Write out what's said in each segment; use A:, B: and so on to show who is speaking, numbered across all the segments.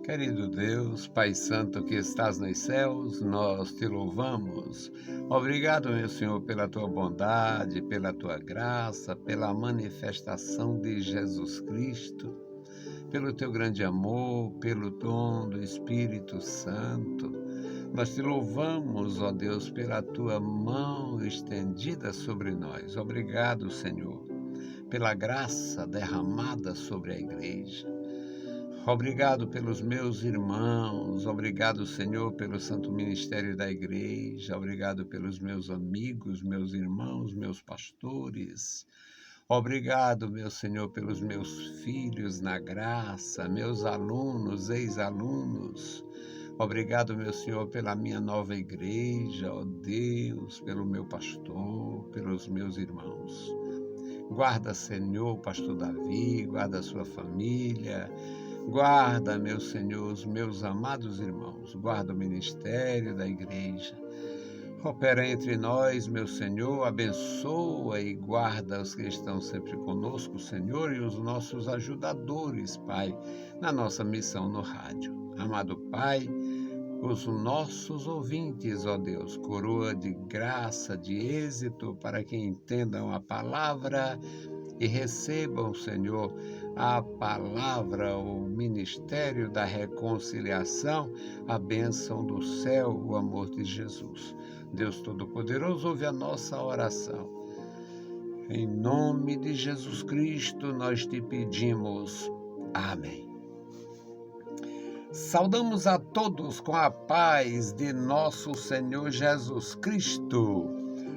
A: Querido Deus, Pai Santo que estás nos céus, nós te louvamos. Obrigado, meu Senhor, pela tua bondade, pela tua graça, pela manifestação de Jesus Cristo, pelo teu grande amor, pelo dom do Espírito Santo. Nós te louvamos, ó Deus, pela tua mão estendida sobre nós. Obrigado, Senhor, pela graça derramada sobre a igreja. Obrigado pelos meus irmãos, obrigado, Senhor, pelo santo ministério da igreja, obrigado pelos meus amigos, meus irmãos, meus pastores. Obrigado, meu Senhor, pelos meus filhos na graça, meus alunos, ex-alunos. Obrigado, meu Senhor, pela minha nova igreja, ó Deus, pelo meu pastor, pelos meus irmãos. Guarda, Senhor, o pastor Davi, guarda a sua família. Guarda, meu Senhor, os meus amados irmãos, guarda o ministério da igreja. Opera entre nós, meu Senhor, abençoa e guarda os que estão sempre conosco, Senhor, e os nossos ajudadores, Pai, na nossa missão no rádio. Amado Pai, os nossos ouvintes, ó Deus, coroa de graça, de êxito, para que entendam a palavra e recebam, Senhor, a palavra, o ministério da reconciliação, a bênção do céu, o amor de Jesus. Deus Todo-Poderoso, ouve a nossa oração. Em nome de Jesus Cristo, nós te pedimos. Amém. Saudamos a todos com a paz de nosso Senhor Jesus Cristo.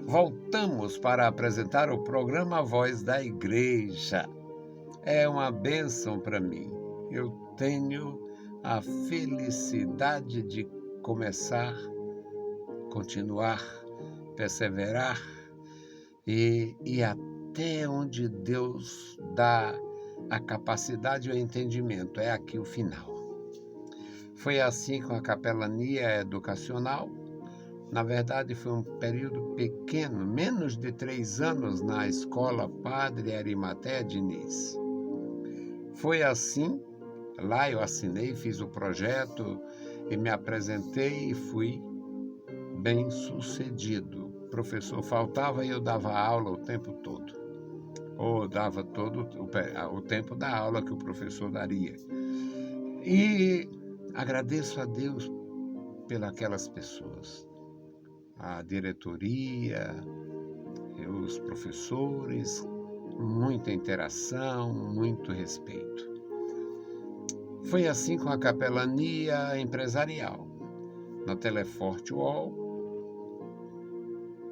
A: Voltamos para apresentar o programa Voz da Igreja. É uma bênção para mim. Eu tenho a felicidade de começar, continuar, perseverar e ir até onde Deus dá a capacidade e o entendimento. É aqui o final. Foi assim com a capelania educacional. Na verdade, foi um período pequeno, menos de 3 anos na escola Padre Arimatea Diniz. Foi assim, lá eu assinei, fiz o projeto e me apresentei e fui bem sucedido. O professor faltava e eu dava aula o tempo todo. Ou dava todo o tempo da aula que o professor daria. E agradeço a Deus pelas pessoas. A diretoria, os professores, muita interação, muito respeito. Foi assim com a capelania empresarial, na Teleforte UOL,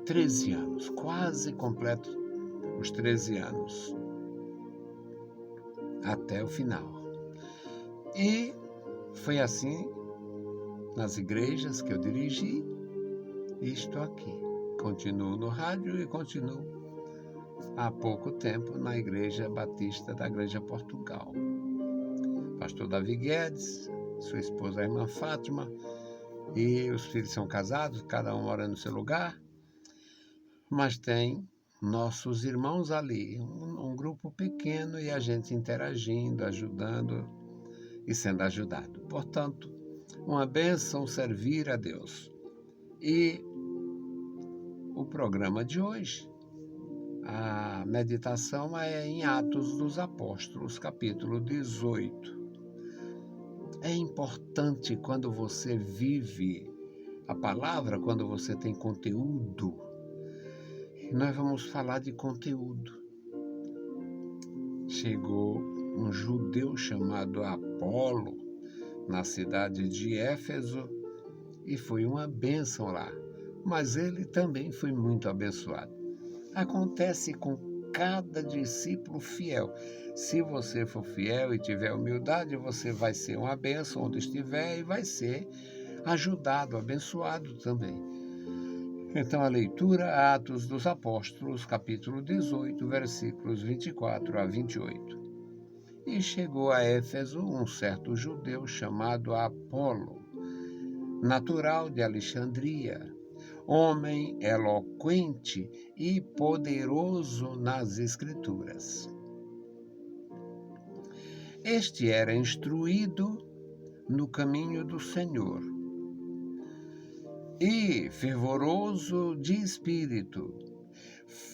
A: 13 anos, quase completo os 13 anos, até o final. E foi assim nas igrejas que eu dirigi, e estou aqui. Continuo no rádio e continuo há pouco tempo na Igreja Batista da Granja Portugal. Pastor Davi Guedes, sua esposa a irmã Fátima, e os filhos são casados, cada um mora no seu lugar, mas tem nossos irmãos ali, um grupo pequeno e a gente interagindo, ajudando e sendo ajudado. Portanto, uma bênção servir a Deus. E o programa de hoje, a meditação é em Atos dos Apóstolos, capítulo 18. É importante quando você vive a palavra, quando você tem conteúdo. Nós vamos falar de conteúdo. Chegou um judeu chamado Apolo na cidade de Éfeso e foi uma bênção lá. Mas ele também foi muito abençoado. Acontece com cada discípulo fiel. Se você for fiel e tiver humildade, você vai ser uma bênção onde estiver e vai ser ajudado, abençoado também. Então a leitura, Atos dos Apóstolos, capítulo 18, versículos 24 a 28. E chegou a Éfeso um certo judeu chamado Apolo, natural de Alexandria, homem eloquente e poderoso nas Escrituras. Este era instruído no caminho do Senhor e, fervoroso de espírito,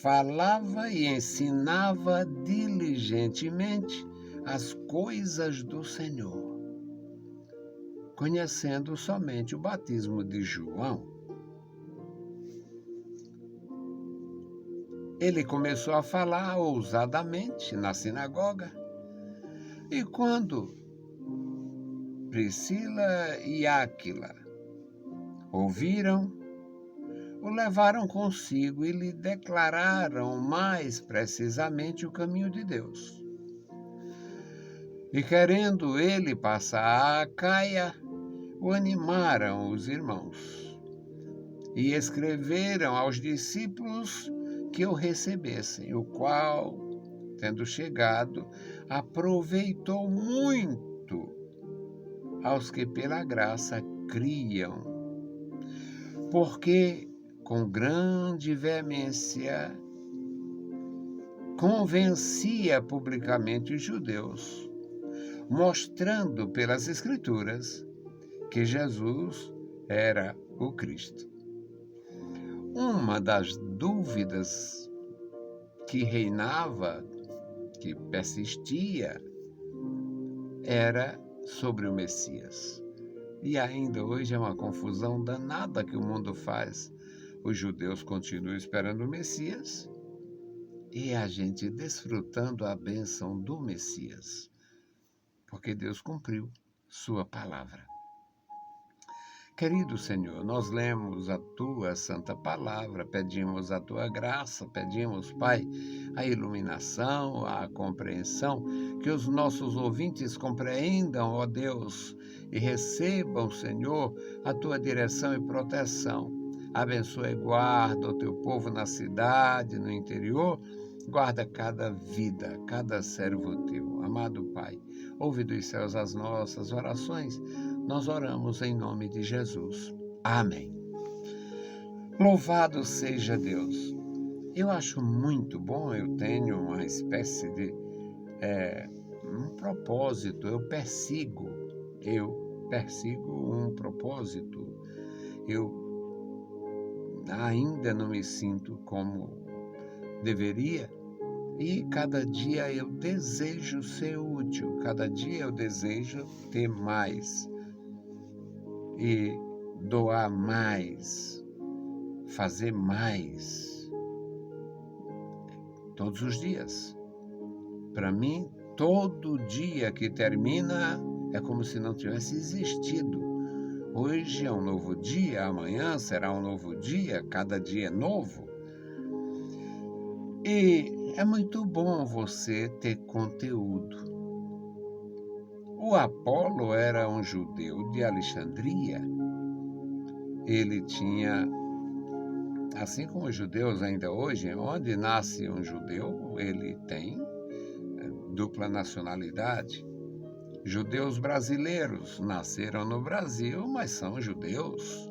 A: falava e ensinava diligentemente as coisas do Senhor, conhecendo somente o batismo de João. Ele começou a falar ousadamente na sinagoga, e quando Priscila e Áquila ouviram, o levaram consigo e lhe declararam mais precisamente o caminho de Deus. E querendo ele passar a Acaia, o animaram os irmãos e escreveram aos discípulos que o recebessem, o qual, tendo chegado, aproveitou muito aos que pela graça criam, porque com grande veemência convencia publicamente os judeus, mostrando pelas Escrituras que Jesus era o Cristo. Uma das dúvidas que reinava, que persistia, era sobre o Messias. E ainda hoje é uma confusão danada que o mundo faz. Os judeus continuam esperando o Messias e a gente desfrutando a bênção do Messias, porque Deus cumpriu sua palavra. Querido Senhor, nós lemos a Tua santa palavra, pedimos a Tua graça, pedimos, Pai, a iluminação, a compreensão, que os nossos ouvintes compreendam, ó Deus, e recebam, Senhor, a Tua direção e proteção. Abençoa e guarda o Teu povo na cidade, no interior, guarda cada vida, cada servo Teu. Amado Pai, ouve dos céus as nossas orações. Nós oramos em nome de Jesus. Amém. Louvado seja Deus. Eu acho muito bom, eu tenho uma espécie de um propósito, eu persigo um propósito. Eu ainda não me sinto como deveria, e cada dia eu desejo ser útil, cada dia eu desejo ter mais e doar mais, fazer mais, todos os dias. Para mim, todo dia que termina é como se não tivesse existido. Hoje é um novo dia, amanhã será um novo dia, cada dia é novo. E é muito bom você ter conteúdo. O Apolo era um judeu de Alexandria. Ele tinha, assim como os judeus ainda hoje, onde nasce um judeu, ele tem dupla nacionalidade. Judeus brasileiros nasceram no Brasil, mas são judeus.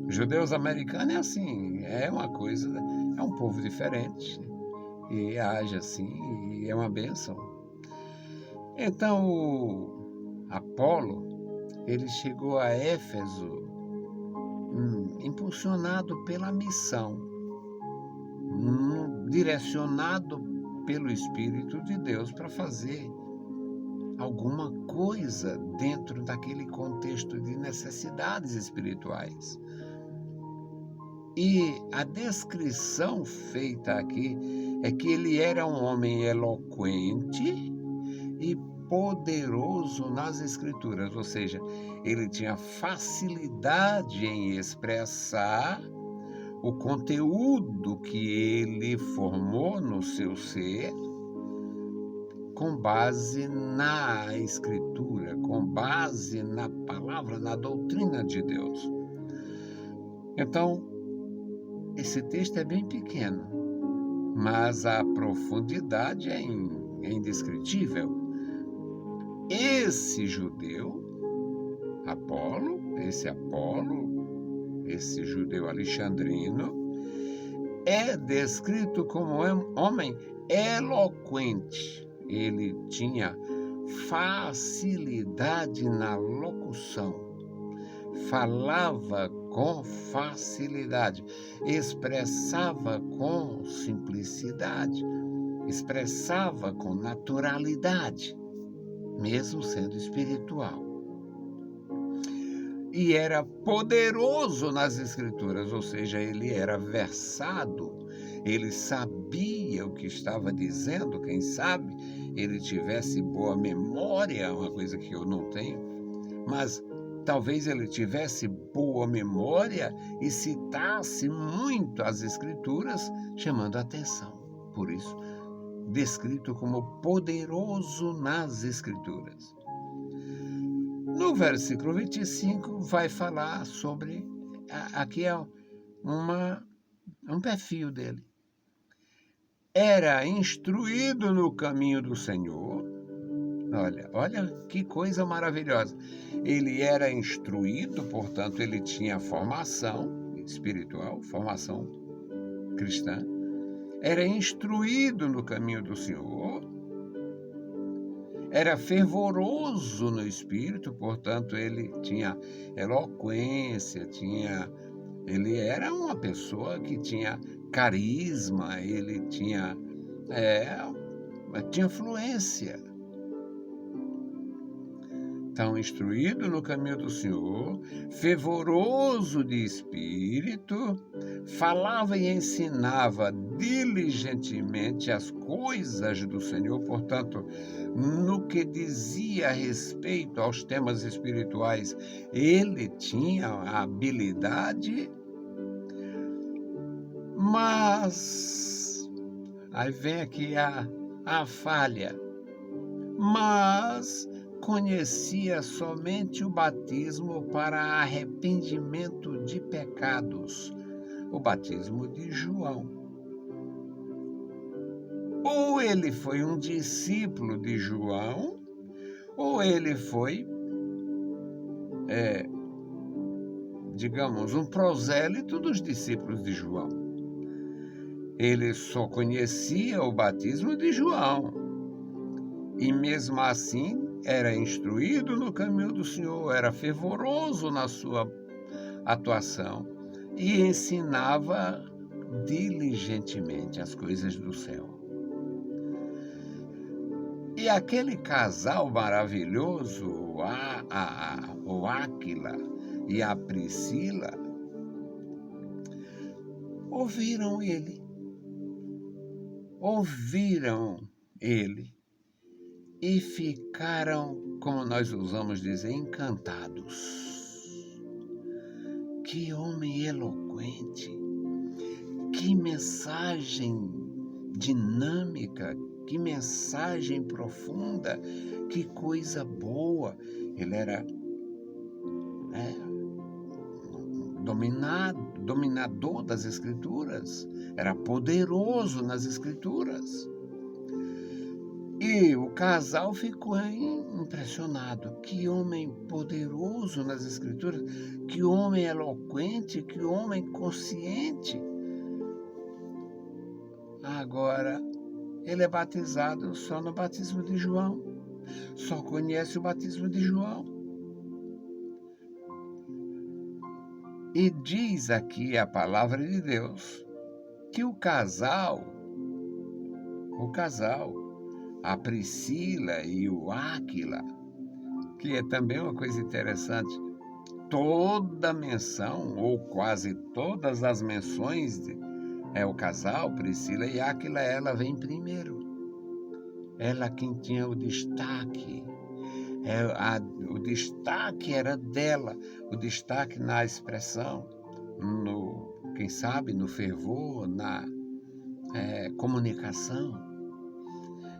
A: Judeus americanos é assim, é uma coisa, é um povo diferente e age assim, e é uma bênção. Então, o Apolo, ele chegou a Éfeso impulsionado pela missão, direcionado pelo Espírito de Deus para fazer alguma coisa dentro daquele contexto de necessidades espirituais. E a descrição feita aqui é que ele era um homem eloquente e poderoso nas Escrituras, ou seja, ele tinha facilidade em expressar o conteúdo que ele formou no seu ser com base na Escritura, com base na palavra, na doutrina de Deus. Então, esse texto é bem pequeno, mas a profundidade é indescritível. Esse judeu, esse judeu alexandrino, é descrito como um homem eloquente. Ele tinha facilidade na locução. Falava com facilidade, expressava com simplicidade, expressava com naturalidade, mesmo sendo espiritual. E era poderoso nas Escrituras, ou seja, ele era versado, ele sabia o que estava dizendo, quem sabe ele tivesse boa memória, uma coisa que eu não tenho, mas talvez ele tivesse boa memória e citasse muito as Escrituras, chamando a atenção. Por isso, descrito como poderoso nas Escrituras. No versículo 25 vai falar sobre, aqui é um perfil dele. Era instruído no caminho do Senhor. Olha que coisa maravilhosa. Ele era instruído, portanto, ele tinha formação espiritual, formação cristã. Era instruído no caminho do Senhor. Era fervoroso no espírito, portanto, ele tinha eloquência, ele era uma pessoa que tinha carisma, ele tinha fluência. Então, instruído no caminho do Senhor, fervoroso de espírito, falava e ensinava diligentemente as coisas do Senhor, portanto, no que dizia a respeito aos temas espirituais, ele tinha a habilidade, mas, aí vem aqui a falha, mas conhecia somente o batismo para arrependimento de pecados, o batismo de João. Ou ele foi um discípulo de João, ou ele foi, digamos, um prosélito dos discípulos de João. Ele só conhecia o batismo de João, e mesmo assim era instruído no caminho do Senhor, era fervoroso na sua atuação e ensinava diligentemente as coisas do céu. E aquele casal maravilhoso, o Áquila e a Priscila, ouviram ele e ficaram, como nós usamos dizer, encantados. Que homem eloquente, que mensagem dinâmica, que mensagem profunda, que coisa boa. Ele era dominador das Escrituras, era poderoso nas Escrituras. E o casal ficou impressionado. Que homem poderoso nas Escrituras, que homem eloquente, que homem consciente. Agora, ele é batizado só no batismo de João. Só conhece o batismo de João. E diz aqui a palavra de Deus que o casal, a Priscila e o Áquila, que é também uma coisa interessante, toda menção, ou quase todas as menções, o casal, Priscila e Áquila, ela vem primeiro. Ela quem tinha o destaque. O destaque era dela, o destaque na expressão, quem sabe, no fervor, na comunicação.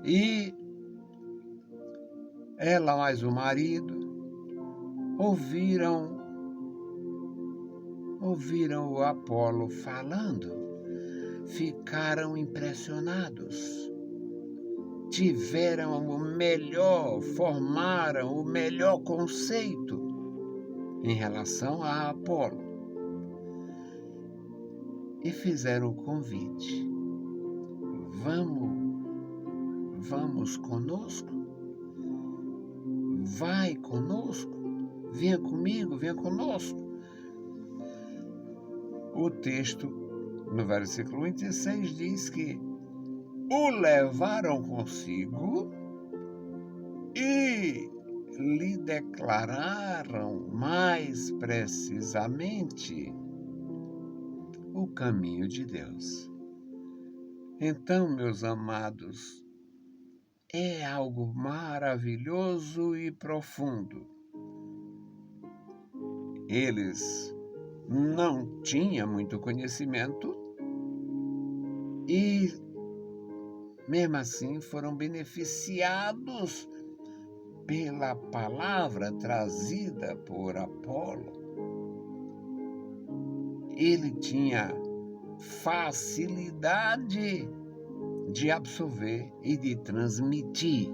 A: E ela mais o marido ouviram o Apolo falando, ficaram impressionados, formaram o melhor conceito em relação a Apolo e fizeram o convite. Vamos conosco? vai conosco, venha comigo, venha conosco. O texto, no versículo 26, diz que o levaram consigo e lhe declararam mais precisamente o caminho de Deus. Então, meus amados, é algo maravilhoso e profundo. Eles não tinham muito conhecimento e, mesmo assim, foram beneficiados pela palavra trazida por Apolo. Ele tinha facilidade de absorver e de transmitir.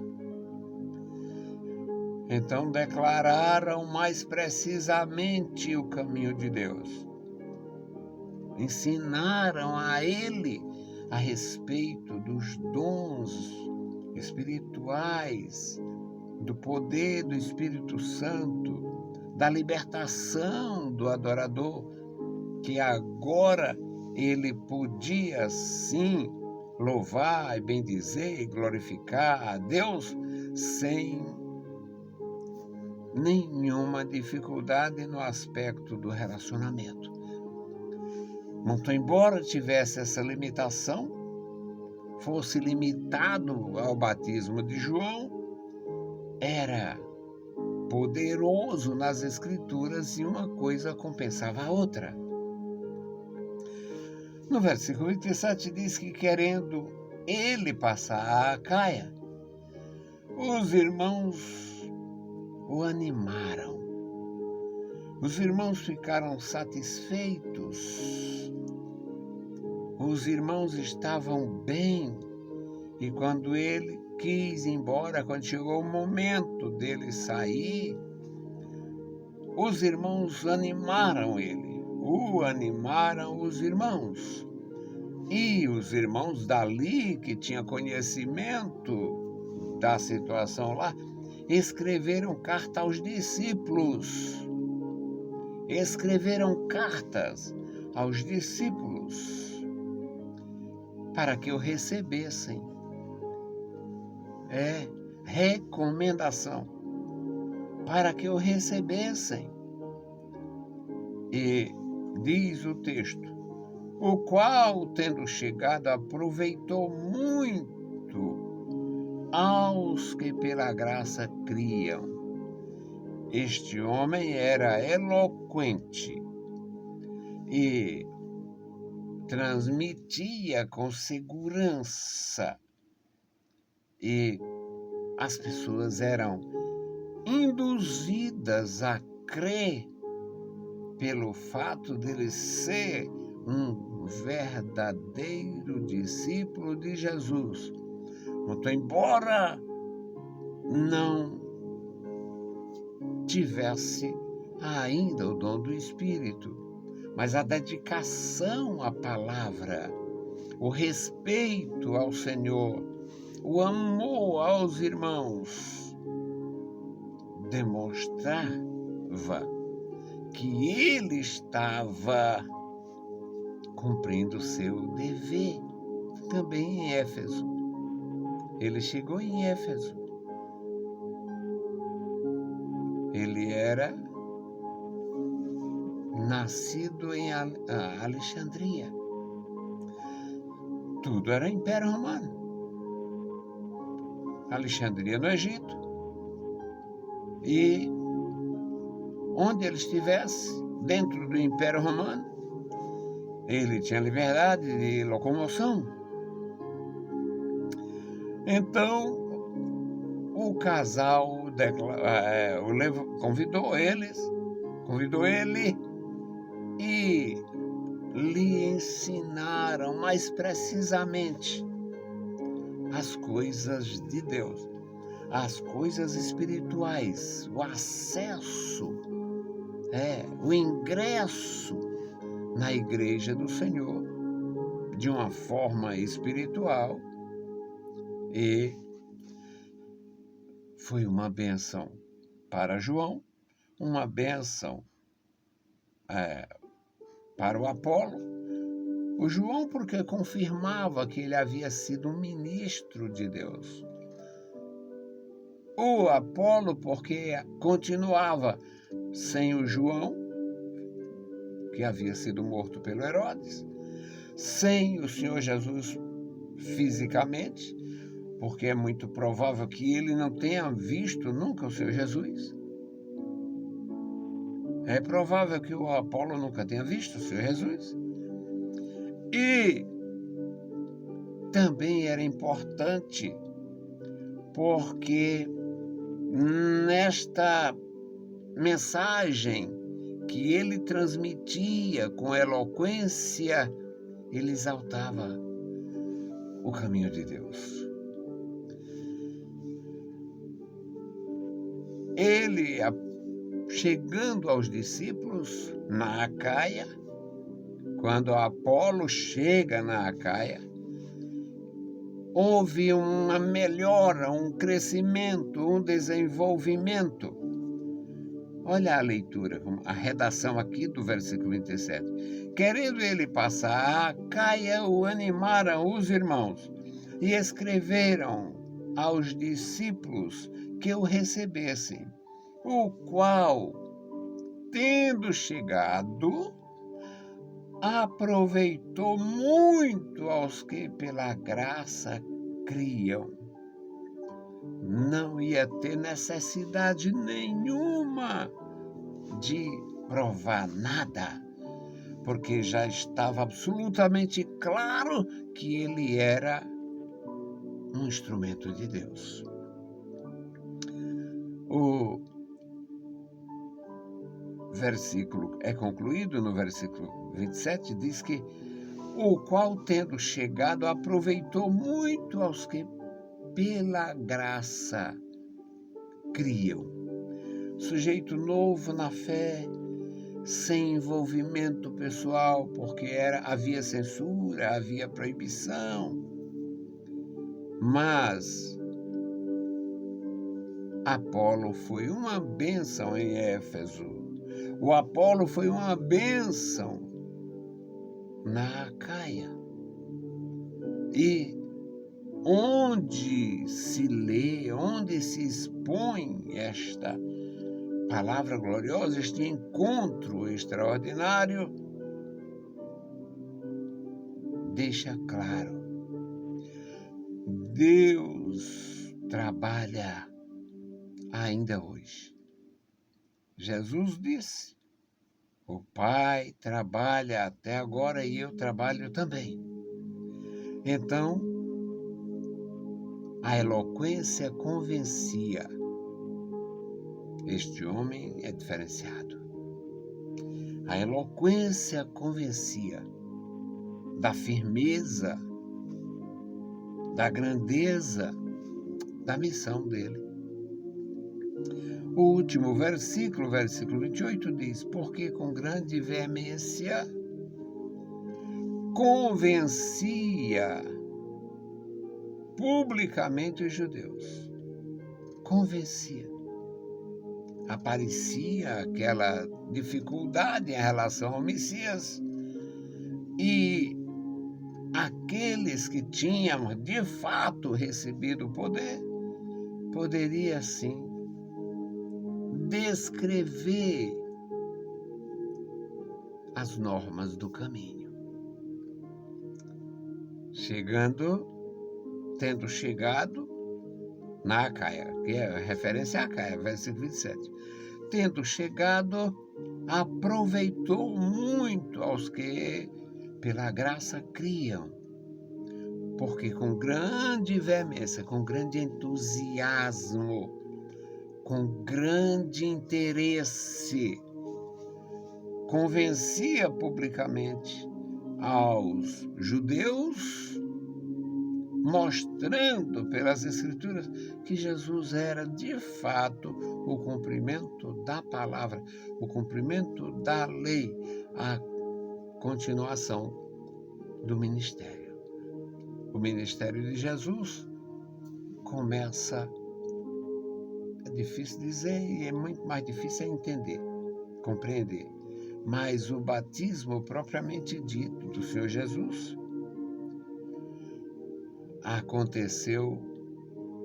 A: Então declararam mais precisamente o caminho de Deus. Ensinaram a ele a respeito dos dons espirituais, do poder do Espírito Santo, da libertação do adorador, que agora ele podia sim louvar e bendizer e glorificar a Deus sem nenhuma dificuldade no aspecto do relacionamento. Muito embora tivesse essa limitação, fosse limitado ao batismo de João, era poderoso nas Escrituras e uma coisa compensava a outra. No versículo 27 diz que, querendo ele passar a Acaia, os irmãos o animaram. Os irmãos ficaram satisfeitos. Os irmãos estavam bem. E quando ele quis ir embora, quando chegou o momento dele sair, os irmãos animaram ele. O animaram os irmãos. E os irmãos dali, que tinham conhecimento da situação lá, escreveram carta aos discípulos. Escreveram cartas aos discípulos para que o recebessem. Recomendação para que o recebessem. E diz o texto, o qual, tendo chegado, aproveitou muito aos que pela graça criam. Este homem era eloquente e transmitia com segurança, e as pessoas eram induzidas a crer pelo fato dele ser um verdadeiro discípulo de Jesus. Muito embora não tivesse ainda o dom do Espírito, mas a dedicação à palavra, o respeito ao Senhor, o amor aos irmãos, demonstrava que ele estava cumprindo o seu dever. Também em Éfeso. Ele chegou em Éfeso. Ele era nascido em Alexandria. Tudo era Império Romano. Alexandria no Egito. E onde ele estivesse, dentro do Império Romano, ele tinha liberdade de locomoção. Então, o casal convidou ele e lhe ensinaram mais precisamente as coisas de Deus, as coisas espirituais, o acesso, o ingresso na igreja do Senhor de uma forma espiritual, e foi uma bênção. para João, uma bênção para o Apolo. O João, porque confirmava que ele havia sido um ministro de Deus. O Apolo, porque continuava sem o João, que havia sido morto pelo Herodes, sem o Senhor Jesus fisicamente, porque é muito provável que ele não tenha visto nunca o Senhor Jesus. É provável que o Apolo nunca tenha visto o Senhor Jesus. E também era importante porque nesta mensagem que ele transmitia com eloquência, ele exaltava o caminho de Deus. Ele, chegando aos discípulos na Acaia, quando Apolo chega na Acaia, houve uma melhora, um crescimento, um desenvolvimento. Olha a leitura, a redação aqui do versículo 27. Querendo ele passar a Acaia, o animaram os irmãos e escreveram aos discípulos que o recebessem, o qual, tendo chegado, aproveitou muito aos que pela graça criam. Não ia ter necessidade nenhuma de provar nada, porque já estava absolutamente claro que ele era um instrumento de Deus. O versículo é concluído no versículo 27, diz que o qual, tendo chegado, aproveitou muito aos que pela graça criam. Sujeito novo na fé, sem envolvimento pessoal, porque havia censura, havia proibição. Mas Apolo foi uma bênção em Éfeso. O Apolo foi uma bênção na Acaia. E onde se lê, onde se expõe esta palavra gloriosa, este encontro extraordinário, deixa claro: Deus trabalha ainda hoje. Jesus disse: o Pai trabalha até agora e eu trabalho também. Então, a eloquência convencia. Este homem é diferenciado. A eloquência convencia da firmeza, da grandeza da missão dele. O último versículo, versículo 28, diz: porque com grande veemência convencia publicamente os judeus. Convencia. Aparecia aquela dificuldade em relação ao Messias, e aqueles que tinham de fato recebido o poder poderia sim descrever as normas do caminho. Tendo chegado na Acaia, que é referência à Acaia, versículo 27. Tendo chegado, aproveitou muito aos que pela graça criam, porque com grande veemência, com grande entusiasmo, com grande interesse, convencia publicamente aos judeus, mostrando pelas Escrituras que Jesus era, de fato, o cumprimento da palavra, o cumprimento da lei, a continuação do ministério. O ministério de Jesus começa difícil dizer e é muito mais difícil entender, compreender. Mas o batismo propriamente dito do Senhor Jesus aconteceu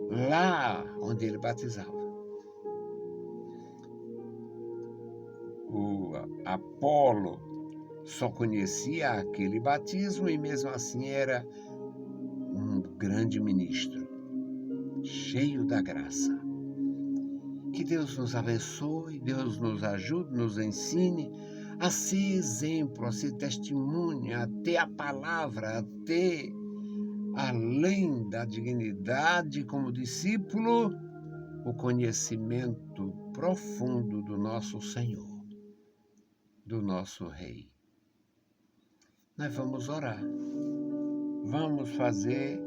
A: lá onde ele batizava. O Apolo só conhecia aquele batismo e mesmo assim era um grande ministro, cheio da graça. Que Deus nos abençoe, Deus nos ajude, nos ensine a ser exemplo, a ser testemunha, a ter a palavra, a ter, além da dignidade como discípulo, o conhecimento profundo do nosso Senhor, do nosso Rei. Nós vamos orar. Vamos fazer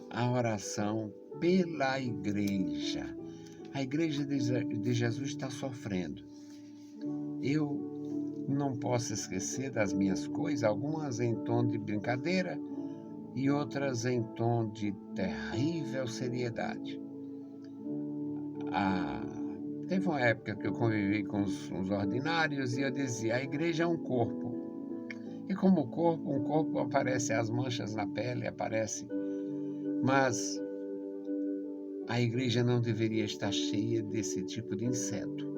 A: a oração pela igreja. A igreja de Jesus está sofrendo. Eu não posso esquecer das minhas coisas, algumas em tom de brincadeira e outras em tom de terrível seriedade. Teve uma época que eu convivi com os ordinários e eu dizia, a igreja é um corpo. E como um corpo aparece as manchas na pele, mas a igreja não deveria estar cheia desse tipo de inseto.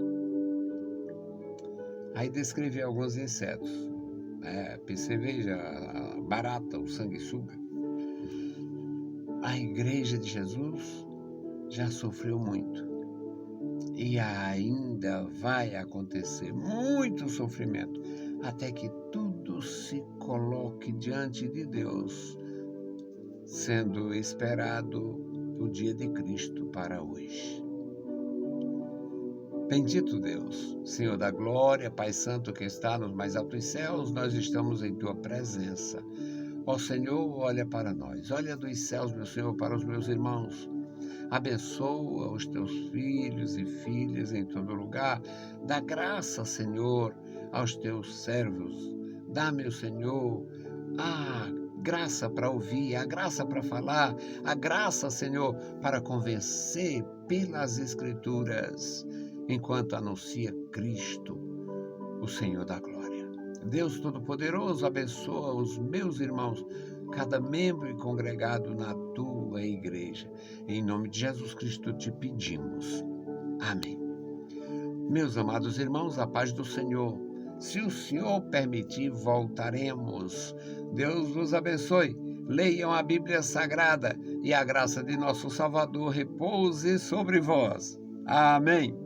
A: Aí descrevi alguns insetos, perceveja, a barata, o sanguessuga. A igreja de Jesus já sofreu muito e ainda vai acontecer muito sofrimento até que tudo se coloque diante de Deus, sendo esperado o dia de Cristo para hoje. Bendito Deus, Senhor da glória, Pai Santo que está nos mais altos céus, nós estamos em Tua presença. Ó Senhor, olha para nós, olha dos céus, meu Senhor, para os meus irmãos. Abençoa os Teus filhos e filhas em todo lugar. Dá graça, Senhor, aos Teus servos. Dá, meu Senhor, a graça para ouvir, a graça para falar, a graça, Senhor, para convencer pelas Escrituras, enquanto anuncia Cristo, o Senhor da glória. Deus Todo-Poderoso, abençoa os meus irmãos, cada membro e congregado na Tua igreja. Em nome de Jesus Cristo te pedimos. Amém. Meus amados irmãos, a paz do Senhor. Se o Senhor permitir, voltaremos. Deus vos abençoe. Leiam a Bíblia Sagrada e a graça de nosso Salvador repouse sobre vós. Amém.